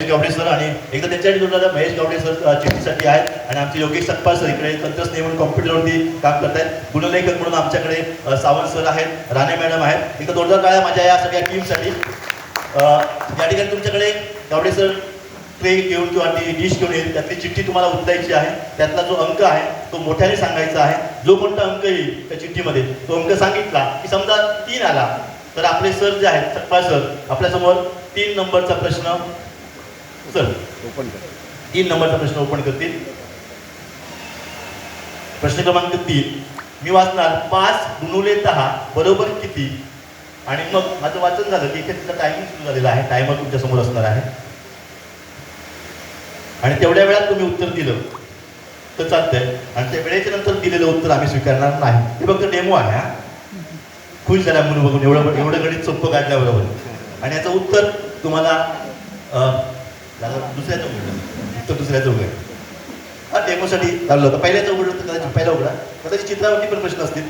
Gawade sir आणि एकदा त्यांच्यासाठी जोडला महेश गावडे सर चिठ्ठीसाठी आहेत आणि आमचे योगेश सतपाल सर इकडे तंत्रज्ञ म्हणून कॉम्प्युटरवरती काम करत आहेत. गुणलेखक म्हणून आमच्याकडे सावंत सर आहेत, राणे मॅडम आहेत. एकदा जोरदार टाळ्या माझ्या या सगळ्या टीमसाठी. या ठिकाणी तुमच्याकडे गावडे सर ट्रे घेऊन किंवा डिश घेऊन येईल. त्यातली चिठ्ठी तुम्हाला उचलायची आहे. त्यातला जो अंक आहे तो मोठ्याने सांगायचा आहे. जो कोणता अंक येईल त्या चिठ्ठीमध्ये तो अंक सांगितला की समजा 3 आला तर आपले सर जे आहेत सतपाल सर आपल्यासमोर 3 नंबरचा प्रश्न सर 3 नंबरचा प्रश्न ओपन करतील. प्रश्न क्रमांक 3 मी वाचणार. 5 गुणुले 10 बरोबर किती? आणि मग माझं वाचन झालं की इथे तिचा टायमिंग सुरू झालेला आहे. टायमर तुमच्या समोर असणार आहे आणि तेवढ्या वेळात तुम्ही उत्तर दिलं तर चालतंय आणि त्या वेळेच्या नंतर दिलेलं उत्तर आम्ही स्वीकारणार नाही. हे फक्त डेमो आहे. हा खुश झाला म्हणून बघून एवढं गणित सोपं काढल्याबरोबर. आणि याचं उत्तर तुम्हाला दुसऱ्याचं उघडलं उत्तर दुसऱ्याचं उघड. हा डेमोसाठी चाललं होतं. पहिल्याचं उघडलं तर कदाचित पहिला उघडा. कदाचित चित्रावरती पण प्रश्न असतील.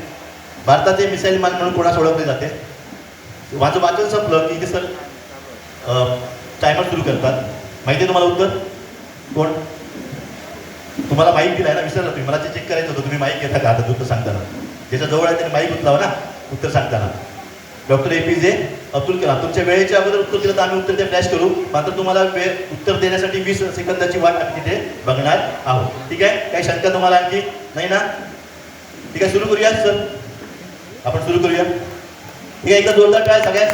भारताचे मिसाईल मॅन म्हणून कोणास ओळखले जाते? माझं वाचन संपलं की सर टायमर सुरू करतात. माहिती आहे तुम्हाला उत्तर? कोण? तुम्हाला माईक दिलाय ना, विसरला तुम्ही. मला ते चेक करायचं होतं तुम्ही माईक घेता का आता उत्तर सांगताना. ज्याच्या जवळ आहे त्याने माईक उचलावा ना उत्तर सांगताना. Doctor APJ Abdul Kalam. तुमच्या वेळेच्या अगोदर उत्तर दिलं तर आम्ही उत्तर ते फ्लॅश करू. मात्र तुम्हाला उत्तर देण्यासाठी 20 सेकंदाची वाट आम्ही तिथे बघणार आहोत. ठीक आहे? काही शंका तुम्हाला आणखी नाही ना? ठीक आहे, सुरू करूया सर. आपण सुरू करूया. ठीक आहे, एकदा जोरदार काय सगळ्या